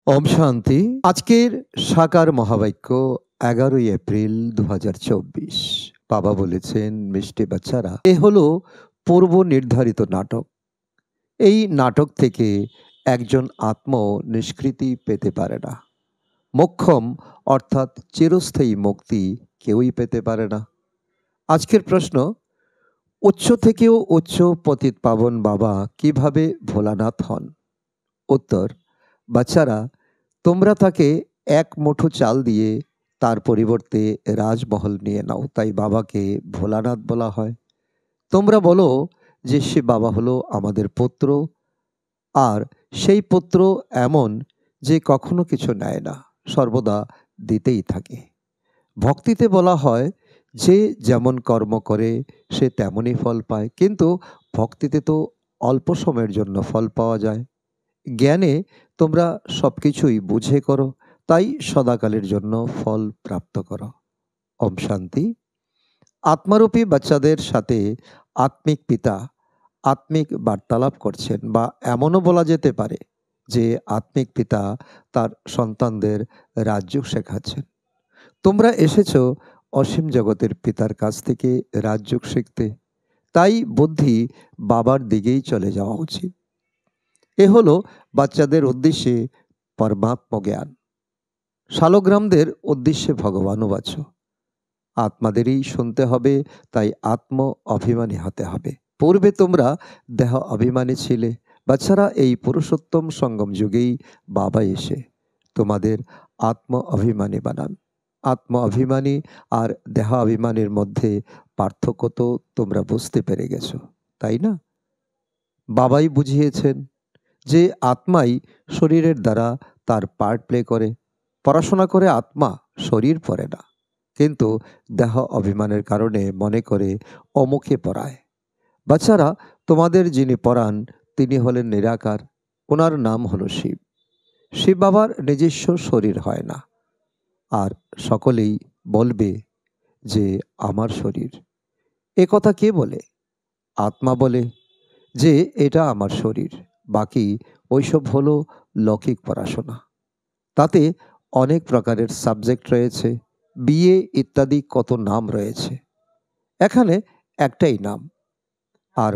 ওম শান্তি। আজকের সাকার মহাবাক্য 11 এপ্রিল 2024। বাবা বলেছেন, মিষ্টি বাচ্চারা, এ হলো পূর্ব নির্ধারিত নাটক। এই নাটক থেকে একজন আত্ম নিষ্কৃতি পেতে পারে না। মোক্ষম অর্থাৎ চিরস্থায়ী মুক্তি কেউই পেতে পারে না। আজকের প্রশ্ন, উচ্চ থেকেও উচ্চ পতিত পাবন বাবা কিভাবে ভোলানাথ হন? উত্তর, বাচ্চারা, তোমরা তাকে এক মুঠো চাল দিয়ে তার পরিবর্তে রাজমহল নিয়ে নাও, তাই বাবাকে ভোলানাথ বলা হয়। তোমরা বলো যে সে বাবা হলো আমাদের পুত্র, আর সেই পুত্র এমন যে কখনো কিছু নেয় না, সর্বদা দিতেই থাকে। ভক্তিতে বলা হয় যে যেমন কর্ম করে সে তেমনই ফল পায়, কিন্তু ভক্তিতে তো অল্প সময়ের জন্য ফল পাওয়া যায়। জ্ঞানে তোমরা সব কিছুই বুঝে করো, তাই সদাকালের জন্য ফল প্রাপ্ত করো। ওম শান্তি। আত্মারূপী বাচ্চাদের সাথে আত্মিক পিতা আত্মিক বার্তালাপ করছেন, বা এমনও বলা যেতে পারে যে আত্মিক পিতা তার সন্তানদের রাজযোগ শেখাচ্ছেন। তোমরা এসেছো অসীম জগতের পিতার কাছ থেকে রাজযোগ শিখতে, তাই বুদ্ধি বাবার দিকেই চলে যাওয়া উচিত। এ হলো বাচ্চাদের উদ্দেশ্যে পরমাত্ম জ্ঞান, শালগ্রামদের উদ্দেশ্যে ভগবানুবাচ। আত্মাদেরই শুনতে হবে, তাই আত্ম অভিমানী হতে হবে। পূর্বে তোমরা দেহ অভিমানী ছিলে। বাচ্চারা, এই পুরুষোত্তম সঙ্গম যুগেই বাবা এসে তোমাদের আত্ম অভিমানী বানান। আত্ম অভিমানী আর দেহ অভিমানীর মধ্যে পার্থক্য তো তোমরা বুঝতে পেরে গেছো, তাই না? বাবাই বুঝিয়েছেন যে আত্মাই শরীরের দ্বারা তার পার্ট প্লে করে। পড়াশোনা করে আত্মা, শরীর পড়ে না, কিন্তু দেহ অভিমানের কারণে মনে করে অমুখে পড়ায়। বাচ্চারা, তোমাদের যিনি পড়ান তিনি হলেন নিরাকার, ওনার নাম হলো শিব। শিব বাবার নিজস্ব শরীর হয় না, আর সকলেই বলবে যে আমার শরীর। এ কথা কে বলে? আত্মা বলে যে এটা আমার শরীর। বাকি ওইসব হলো লৌকিক পড়াশোনা। তাতে অনেক প্রকারের সাবজেক্ট রয়েছে, বিএ ইত্যাদি কত নাম রয়েছে। এখানে একটাই নাম, আর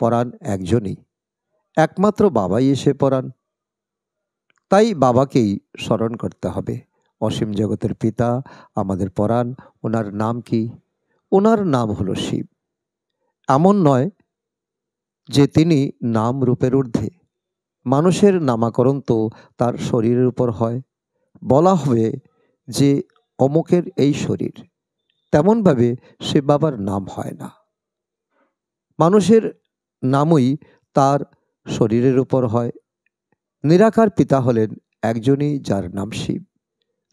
পড়ান একজনই, একমাত্র বাবাই এসে পড়ান। তাই বাবাকেই স্মরণ করতে হবে। অসীম জগতের পিতা আমাদের পড়ান, ওনার নাম কি? ওনার নাম হলো শিব। এমন নয় যে তিনি নাম রূপের ঊর্ধ্বে। মানুষের নামাকরণ তো তার শরীরের উপর হয়। বলা হবে যে অমুকের এই শরীর, তেমনভাবে সে বাবার নাম হয় না। মানুষের নামই তার শরীরের উপর হয়। নিরাকার পিতা হলেন একজনই, যার নাম শিব।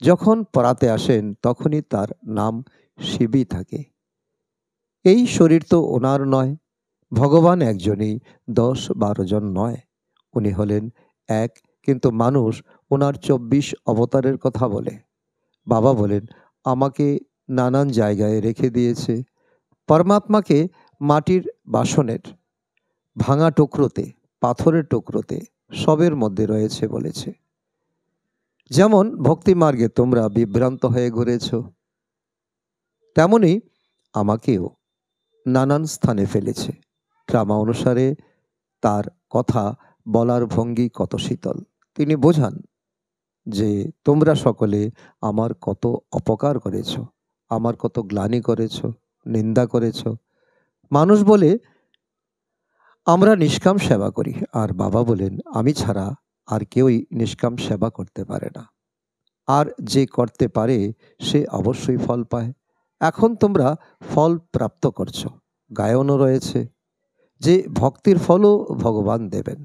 যখন পড়াতে আসেন তখনই তার নাম শিবই থাকে। এই শরীর তো ওনার নয়। ভগবান একজনই, 10-12 জন নয়। উনি হলেন এক, কিন্তু মানুষ ওনার 24 অবতারের কথা বলে। বাবা বলেন, আমাকে নানান জায়গায় রেখে দিয়েছে। পরমাত্মাকে মাটির বাসনের ভাঙা টুকরোতে, পাথরের টুকরোতে, সবের মধ্যে রয়েছে বলেছে। যেমন ভক্তি মার্গে তোমরা বিভ্রান্ত হয়ে ঘুরেছ, তেমনি আমাকেও নানান স্থানে ফেলেছে। ট্রামা অনুসারে তার কথা বলার ভঙ্গি কত শীতল। তিনি বোঝান যে তোমরা সকলে আমার কত অপকার করেছ, আমার কত গ্লানি করেছ, নিন্দা করেছ। মানুষ বলে আমরা নিষ্কাম সেবা করি, আর বাবা বলেন আমি ছাড়া আর কেউই নিষ্কাম সেবা করতে পারে না, আর যে করতে পারে সে অবশ্যই ফল পায়। এখন তোমরা ফল প্রাপ্ত করছো। গায়নও রয়েছে যে ভক্তির ফলও ভগবান দেবেন,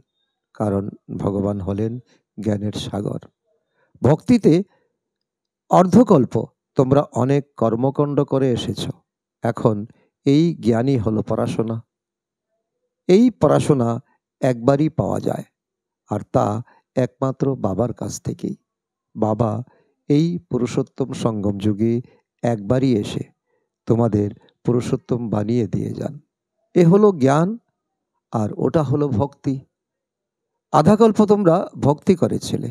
কারণ ভগবান হলেন জ্ঞানের সাগর। ভক্তিতে অর্ধকল্প তোমরা অনেক কর্মকাণ্ড করে এসেছ। এখন এই জ্ঞানই হলো পড়াশোনা। এই পড়াশোনা একবারই পাওয়া যায়, আর তা একমাত্র বাবার কাছ থেকেই। বাবা এই পুরুষোত্তম সঙ্গম যুগে একবারই এসে তোমাদের পুরুষোত্তম বানিয়ে দিয়ে যান। এ হলো জ্ঞান, আর ওটা হলো ভক্তি। আধাকল্প তোমরা ভক্তি করেছিলে,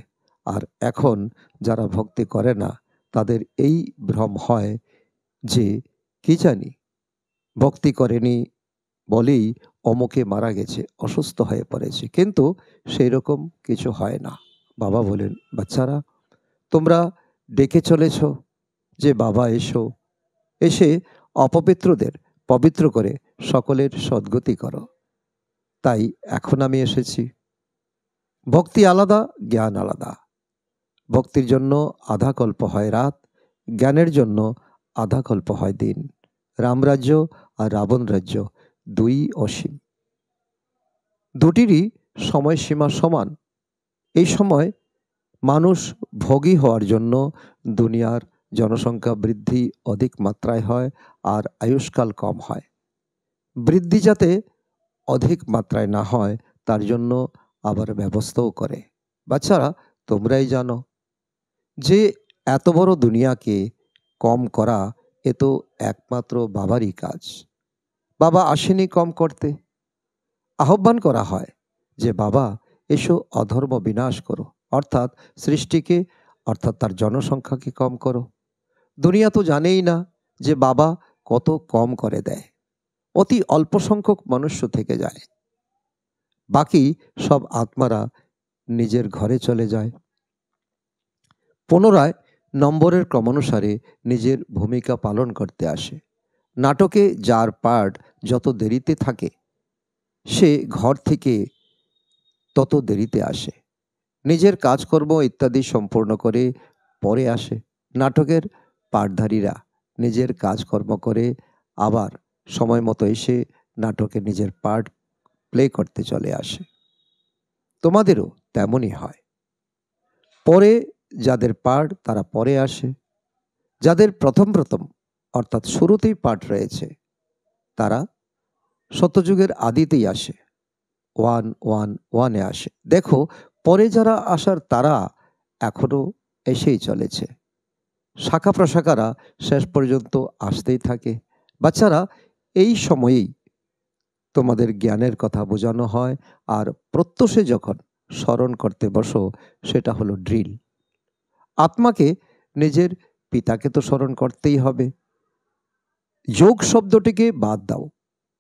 আর এখন যারা ভক্তি করে না তাদের এই ভ্রম হয় যে কি জানি ভক্তি করেনি বলেই অমুকে মারা গেছে, অসুস্থ হয়ে পড়েছে, কিন্তু সেই রকম কিছু হয় না। বাবা বলেন, বাচ্চারা তোমরা ডেকে চলেছ যে বাবা এসো, এসে অপবিত্রদের পবিত্র করে সকলের সদ্গতি করো। তাই এখন আমি এসেছি। ভক্তি আলাদা, জ্ঞান আলাদা। ভক্তির জন্য আধা কল্প হয় রাত, জ্ঞানের জন্য আধা কল্প হয় দিন। রামরাজ্য আর রাবণ রাজ্য দুই অসীম, দুটিরই সময়সীমা সমান। এই সময় মানুষ ভোগী হওয়ার জন্য দুনিয়ার জনসংখ্যা বৃদ্ধি অধিক মাত্রায় হয় আর আয়ুষ্কাল কম হয়। বৃদ্ধি যাতে অধিক মাত্রায় না হয় তার জন্য আবার ব্যবস্থাও করে। বাচ্চারা তোমরাই জানো যে এত বড় দুনিয়াকে কম করা এ তো একমাত্র বাবারই কাজ। বাবা আসেনি কম করতে, আহ্বান করা হয় যে বাবা এসো অধর্ম বিনাশ করো, অর্থাৎ সৃষ্টিকে, অর্থাৎ তার জনসংখ্যাকে কম করো। দুনিয়া তো জানেই না যে বাবা কত কম করে দেয়, অতি অল্প সংখ্যক মনুষ্য থেকে যায়, বাকি সব আত্মারা নিজের ঘরে চলে যায়। পুনরায় নম্বরের ক্রমানুসারে নিজের ভূমিকা পালন করতে আসে। নাটকে যার পার্ট যত দেরিতে থাকে সে ঘর থেকে তত দেরিতে আসে, নিজের কাজকর্ম ইত্যাদি সম্পূর্ণ করে পরে আসে। নাটকের পাঠধারীরা নিজের কাজকর্ম করে আবার সময় মতো এসে নাটকে নিজের পার্ট প্লে করতে চলে আসে। তোমাদেরও তেমনই হয়। পরে যাদের পার্ট তারা পরে আসে, যাদের প্রথম প্রথম অর্থাৎ শুরুতেই পার্ট রয়েছে তারা সত্যযুগের আদিতেই আসে, 111-এ আসে। দেখো পরে যারা আসার তারা এখনো এসেই চলেছে। শাখা প্রশাখারা শেষ পর্যন্ত আসতেই থাকে। বাচ্চারা এই সময়েই তোমাদের জ্ঞানের কথা বোঝানো হয়, আর প্রত্যুষে যখন স্মরণ করতে বসো সেটা হলো ড্রিল। আত্মাকে নিজের পিতাকে তো স্মরণ করতেই হবে। যোগ শব্দটিকে বাদ দাও,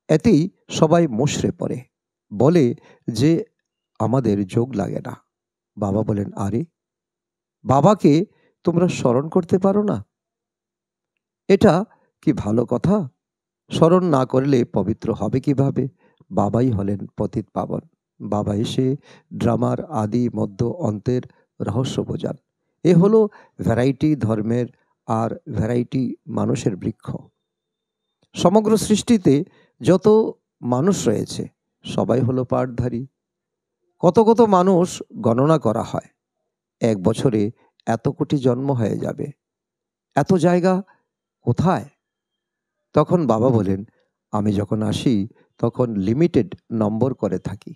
এতেই সবাই মুষড়ে পড়ে, বলে যে আমাদের যোগ লাগে না। বাবা বলেন, আরে বাবাকে তোমরা স্মরণ করতে পারো না? এটা কি ভালো কথা? স্মরণ না করলে পবিত্র হবে কিভাবে? বাবাই হলেন পতিত পাবন। বাবা এসে ড্রামার আদি মধ্য অন্তের রহস্য বোঝান। এ হলো ভ্যারাইটি ধর্মের আর ভ্যারাইটি মানুষের বৃক্ষ। সমগ্র সৃষ্টিতে যত মানুষ রয়েছে সবাই হলো পাঠধারী। কত কত মানুষ গণনা করা হয়, এক বছরে এত কোটি জন্ম হয়ে যাবে, এত জায়গা কোথায়? তখন বাবা বলেন, আমি যখন আসি তখন লিমিটেড নম্বর করে থাকি।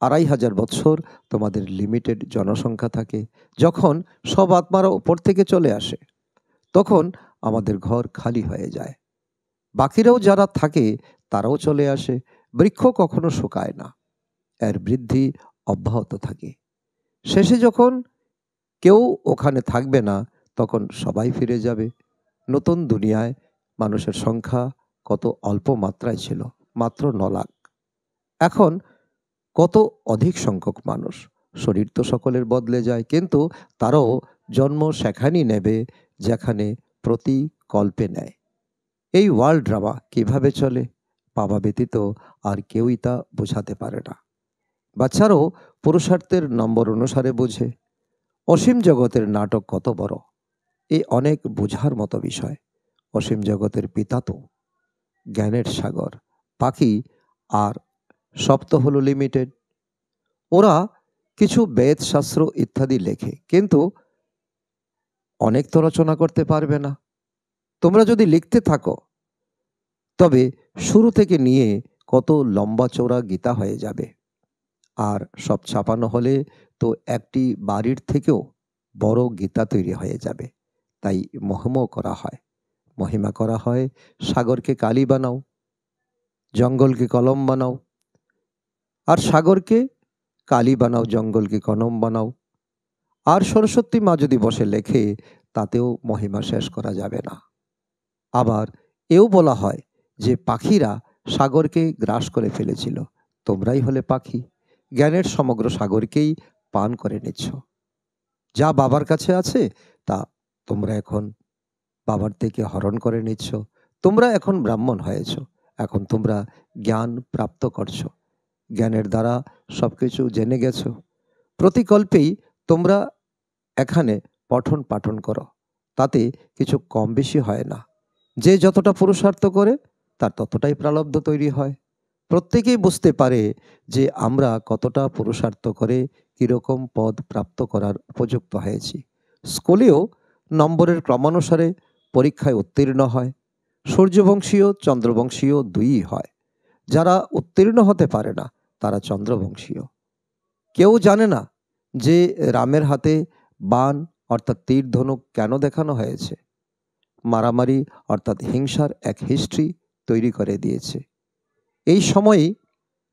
2500 বৎসর তোমাদের লিমিটেড জনসংখ্যা থাকে। যখন সব আত্মারা উপর থেকে চলে আসে তখন আমাদের ঘর খালি হয়ে যায়। বাকিরাও যারা থাকে তারাও চলে আসে। বৃক্ষ কখনো শুকায় না, এর বৃদ্ধি অব্যাহত থাকে। শেষে যখন কেউ ওখানে থাকবে না তখন সবাই ফিরে যাবে। নতুন দুনিয়ায় মানুষের সংখ্যা কত অল্প মাত্রায় ছিল, মাত্র 9 লাখ। এখন কত অধিক সংখ্যক মানুষ। শরীর তো সকলের বদলে যায়, কিন্তু তারাও জন্ম সেখানেই নেবে যেখানে প্রতি কল্পে নেয়। এই ওয়ার্ল্ড ড্রামা কিভাবে চলে বাবা ব্যতীত আর কেউই তা বোঝাতে পারে না। বাচ্চারাও পুরুষার্থের নম্বর অনুসারে বোঝে। অসীম জগতের নাটক কত বড়, এ অনেক বোঝার মতো বিষয়। অসীম জগতের পিতা তো জ্ঞানের সাগর, বাকি আর সব তো হলো লিমিটেড। ওরা কিছু বেদ শাস্ত্র ইত্যাদি লেখে, কিন্তু অনেক তো রচনা করতে পারবে না। তোমরা যদি লিখতে থাকো তবে শুরু থেকে নিয়ে কত লম্বা চওড়া গীতা হয়ে যাবে, আর সব ছাপানো হলে তো একটি বাড়ির থেকেও বড় গীতা তৈরি হয়ে যাবে। তাই মহিমা করা হয়। সাগরকে কালি বানাও, জঙ্গলকে কলম বানাও, আর সাগরকে কালি বানাও, জঙ্গলকে কলম বানাও। আর সরস্বতী মা যদি বসে লেখে, তাতেও মহিমা শেষ করা যাবে না। আবার এও বলা হয় যে পাখিরা সাগরকে গ্রাস করে ফেলেছিল। তোমরাই হলে পাখি, জ্ঞানের সমগ্র সাগরকেই পান করে নিচ্ছ। যা বাবার কাছে আছে তা তোমরা এখন বাবার থেকে হরণ করে নিচ্ছ। তোমরা এখন ব্রাহ্মণ হয়েছ, এখন তোমরা জ্ঞান প্রাপ্ত করছো, জ্ঞানের দ্বারা সবকিছু জেনে গেছো। প্রতিকল্পেই তোমরা এখানে পঠন পাঠন করো, তাতে কিছু কম বেশি হয় না। যে যতটা পুরুষার্থ করে তার ততটাই প্রারব্ধ তৈরি হয়। প্রত্যেকেই বুঝতে পারে যে আমরা কতটা পুরুষার্থ করে কীরকম পদ প্রাপ্ত করার উপযুক্ত হয়েছি। স্কুলেও নম্বরের ক্রমানুসারে পরীক্ষায় উত্তীর্ণ হয়। সূর্যবংশীয় চন্দ্রবংশীয় দুইই হয়। যারা উত্তীর্ণ হতে পারে না তারা চন্দ্রবংশীয়। কেউ জানে না যে রামের হাতে বাণ অর্থাৎ তীর ধনুক কেন দেখানো হয়েছে। মারামারি অর্থাৎ হিংসার এক হিস্ট্রি তৈরি করে দিয়েছে। এই সময়েই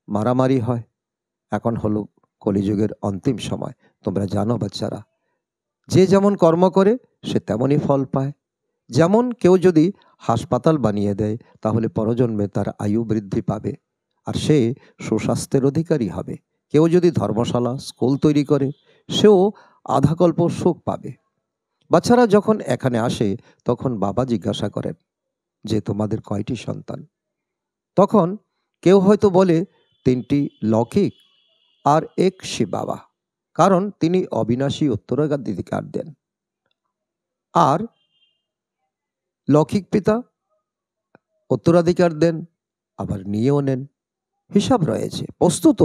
মারামারি হয়। এখন হলো কলিযুগের অন্তিম সময়। তোমরা জানো বাচ্চারা, যে যেমন কর্ম করে সে তেমনই ফল পায়। যেমন কেউ যদি হাসপাতাল বানিয়ে দেয় তাহলে পরজন্মে তার আয়ু বৃদ্ধি পাবে আর সে সুস্বাস্থ্যের অধিকারী হবে। কেউ যদি ধর্মশালা স্কুল তৈরি করে সেও আধাকল্প সুখ পাবে। বাচ্চারা যখন এখানে আসে তখন বাবা জিজ্ঞাসা করেন যে তোমাদের কয়টি সন্তান? তখন কেউ হয়তো বলে 3টি লৌকিক আর 1 শিব বাবা, কারণ তিনি অবিনাশী উত্তরাধিকার দেন। আর লৌকিক পিতা উত্তরাধিকার দেন, আবার নিয়েও নেন। হিসাব রয়েছে। বস্তুত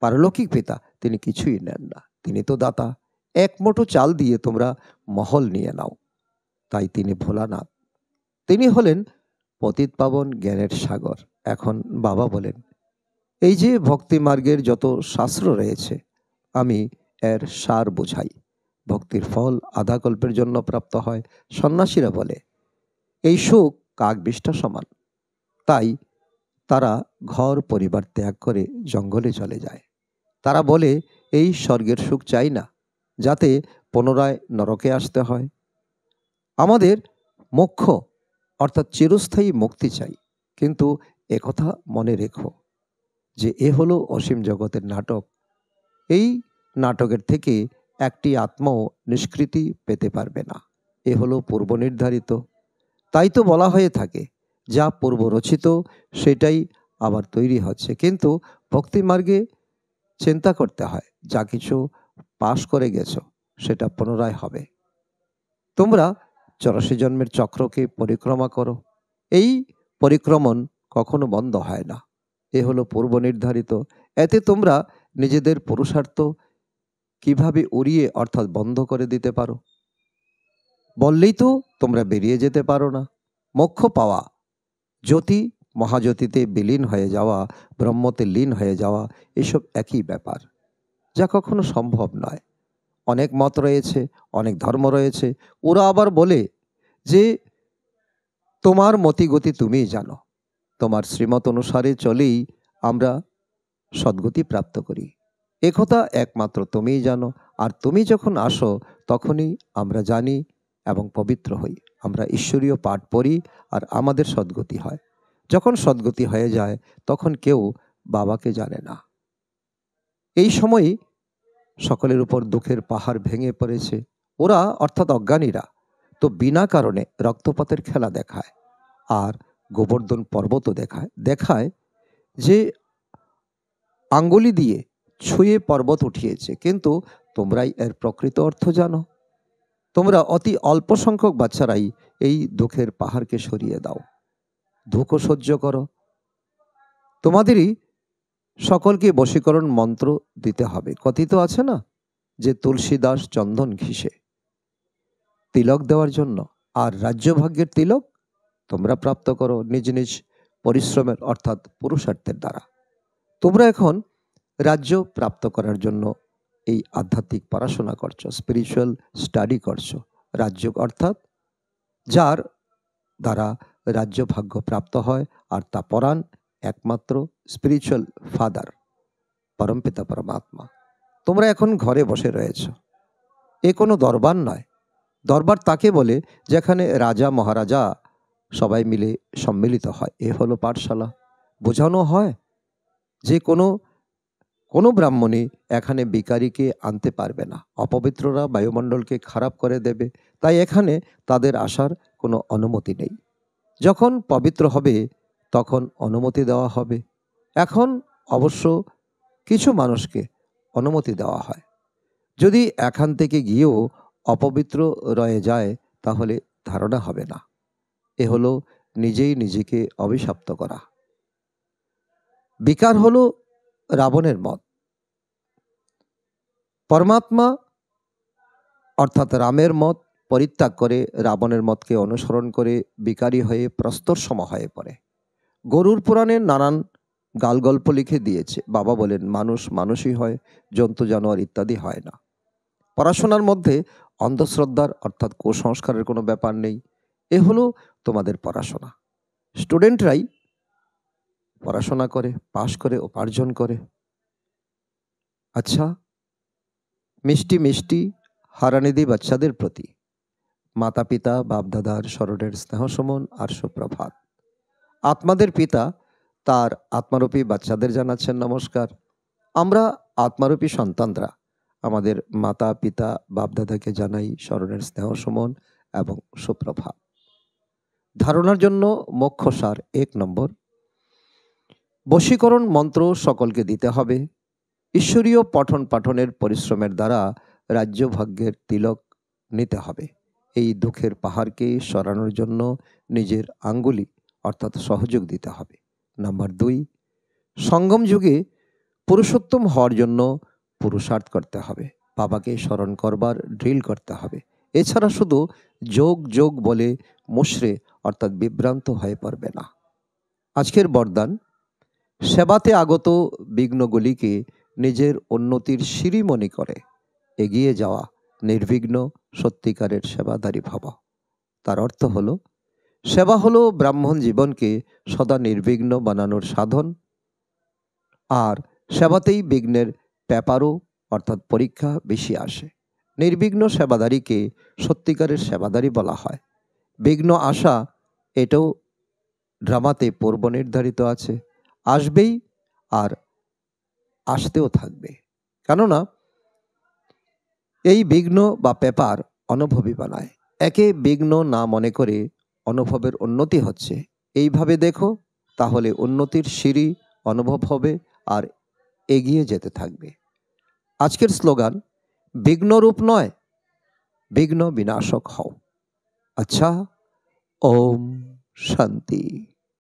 পারলৌকিক পিতা তিনি কিছুই নেন না, তিনি তো দাতা। 1 মুঠো চাল দিয়ে তোমরা মহল নিয়ে নাও, তাই তিনি ভোলানাথ। তিনি হলেন পতিত পাবন জ্ঞানের সাগর। এখন বাবা বলেন, এই যে ভক্তি মার্গের যত শাস্ত্র রয়েছে আমি এর সার বোঝাই। ভক্তির ফল আধাকল্পের জন্য প্রাপ্ত হয়। সন্ন্যাসীরা বলে এই সুখ কাক বিষ্ঠা সমান, তাই তারা ঘর পরিবার ত্যাগ করে জঙ্গলে চলে যায়। তারা বলে এই স্বর্গের সুখ চাই না, যাতে পুনরায় নরকে আসতে হয়। আমাদের মোক্ষ অর্থাৎ চিরস্থায়ী মুক্তি চাই। কিন্তু একথা মনে রেখো যে এ হলো অসীম জগতের নাটক। এই নাটকের থেকে একটি আত্মাও নিষ্কৃতি পেতে পারবে না। এ হলো পূর্ব নির্ধারিত। তাই তো বলা হয়ে থাকে যা পূর্ব রচিত সেটাই আবার তৈরি হচ্ছে। কিন্তু ভক্তি মার্গে চিন্তা করতে হয় যা কিছু পাশ করে গেছো সেটা পুনরায় হবে। তোমরা 84 জন্মের চক্রকে পরিক্রমা করো। এই পরিক্রমণ কখনো বন্ধ হয় না। এ হলো পূর্ব নির্ধারিত। এতে তোমরা নিজেদের পুরুষার্থ কিভাবে উড়িয়ে অর্থাৎ বন্ধ করে দিতে পারো। বললেই তো তোমরা বেরিয়ে যেতে পারো না। মোক্ষ পাওয়া, জ্যোতি মহাজ্যোতিতে বিলীন হয়ে যাওয়া, ব্রহ্মতে লীন হয়ে যাওয়া, এসব একই ব্যাপার, যা কখনো সম্ভব নয়। অনেক মত রয়েছে, অনেক ধর্ম রয়েছে। ওরা আবার বলে যে তোমার মতিগতি তুমিই জানো, তোমার শ্রীমত অনুসারে চলেই আমরা সদ্গতি প্রাপ্ত করি। একথা একমাত্র তুমিই জানো। আর তুমি যখন আসো তখনই আমরা জানি এবং পবিত্র হই। আমরা ঈশ্বরীয় পাঠ পড়ি আর আমাদের সদ্গতি হয়। যখন সদ্গতি হয়ে যায় তখন কেউ বাবাকে জানে না। এই সময়ই সকলের উপর দুঃখের পাহাড় ভেঙে পড়েছে। ওরা অর্থাৎ অজ্ঞানীরা তো বিনা কারণে রক্তপাতের খেলা দেখায় আর গোবর্ধন পর্বতও দেখায় যে আঙ্গুলি দিয়ে ছুঁয়ে পর্বত উঠিয়েছে। কিন্তু তোমরাই এর প্রকৃত অর্থ জানো। তোমরা অতি অল্প সংখ্যক বাচ্চারাই এই দুঃখের পাহাড়কে সরিয়ে দাও, দুঃখও সহ্য করো। তোমাদেরই সকলকে বশীকরণ মন্ত্র দিতে হবে। কথিত আছে না যে তুলসী দাস চন্দন ঘিসে তিলক দেওয়ার জন্য, আর রাজ্যভাগ্যের তিলক তোমরা প্রাপ্ত করো নিজ নিজ পরিশ্রমের অর্থাৎ পুরুষার্থের দ্বারা। তোমরা এখন রাজ্য প্রাপ্ত করার জন্য এই আধ্যাত্মিক পড়াশোনা করছো, স্পিরিচুয়াল স্টাডি করছো। রাজ্য অর্থাৎ যার দ্বারা রাজ্য ভাগ্য প্রাপ্ত হয়, আর তা পরাণ একমাত্র স্পিরিচুয়াল ফাদার, পরমপিতা পরমাত্মা। তোমরা এখন ঘরে বসে রয়েছ, এ কোনো দরবার নয়। দরবার তাকে বলে যেখানে রাজা মহারাজা সবাই মিলে সম্মিলিত হয়। এ হলো পাঠশালা। বোঝানো হয় যে কোনো ব্রাহ্মণই এখানে ভিখারিকে আনতে পারবে না। অপবিত্ররা বায়ুমণ্ডলকে খারাপ করে দেবে। তাই এখানে তাদের আসার কোনো অনুমতি নেই। যখন পবিত্র হবে তখন অনুমতি দেওয়া হবে। এখন অবশ্য কিছু মানুষকে অনুমতি দেওয়া হয়। যদি এখান থেকে গিয়েও অপবিত্র রয়ে যায় তাহলে ধারণা হবে না। এ হলো নিজেই নিজেকে অভিশপ্ত করা। বিকার হলো রাবণের মত। পরমাত্মা অর্থাৎ রামের মত পরিত্যাগ করে রাবণের মতকে অনুসরণ করে বিকারী হয়ে প্রস্তরসম হয়ে পড়ে। গরুর পুরাণে নানান গালগল্প লিখে দিয়েছে। বাবা বলেন মানুষ মানুষই হয়, জন্তু জানোয়ার ইত্যাদি হয় না। পড়াশোনার মধ্যে অন্ধশ্রদ্ধার অর্থাৎ কুসংস্কারের কোনো ব্যাপার নেই। এ হলো তোমাদের পড়াশোনা। স্টুডেন্টরাই পড়াশোনা করে, পাশ করে, উপার্জন করে। আচ্ছা, মিষ্টি মিষ্টি হারানিধি বাচ্চাদের প্রতি মাতা পিতা বাপদাদার স্মরণের স্নেহ সমন আর সুপ্রভাত। আত্মাদের পিতা তার আত্মারূপী বাচ্চাদের জানাচ্ছেন নমস্কার। আমরা আত্মারূপী সন্তানরা আমাদের মাতা পিতা বাপদাদাকে জানাই স্মরণের স্নেহ সমন এবং সুপ্রভাত। ধারণার জন্য মোক্ষ সার 1 নম্বর, বশীকরণ মন্ত্র সকলকে দিতে হবে। ঈশ্বরীয় পঠন পাঠনের পরিশ্রমের দ্বারা রাজ্য ভাগ্যের তিলক নিতে হবে। এই দুঃখের পাহাড়কে সরানোর জন্য নিজের আঙ্গুলি অর্থাৎ সহযোগ দিতে হবে। নাম্বার 2, সঙ্গম যুগে পুরুষোত্তম হওয়ার জন্য পুরুষার্থ করতে হবে। বাবাকে স্মরণ করবার ড্রিল করতে হবে। এছাড়া শুধু যোগ যোগ বলে মুশরে অর্থাৎ বিভ্রান্ত হয়ে পড়বে না। আজকের বরদান, সেবাতে আগত বিঘ্নগুলিকে নিজের উন্নতির সিঁড়ি মনে করে এগিয়ে যাওয়া নির্বিঘ্ন সত্যিকারের সেবাদারী ভব। তার অর্থ হলো সেবা হলো ব্রাহ্মণ জীবনকে সদা নির্বিঘ্ন বানানোর সাধন। আর সেবাতেই বিঘ্নের ব্যাপারও অর্থাৎ পরীক্ষা বেশি আসে। নির্বিঘ্ন সেবাদারীকে সত্যিকারের সেবাদারী বলা হয়। বিঘ্ন আসা এটাও ড্রামাতে পূর্ব নির্ধারিত আছে, আসবেই আর আসতেও থাকবে। কেননা এই বিঘ্ন বা পেপার অনুভবী বানায়। একে বিঘ্ন না মনে করে অনুভবের উন্নতি হচ্ছে এইভাবে দেখো, তাহলে উন্নতির সিঁড়ি অনুভব হবে আর এগিয়ে যেতে থাকবে। আজকের স্লোগান, বিঘ্নরূপ নয়, বিঘ্ন বিনাশক হও। আচ্ছা, ওম শান্তি।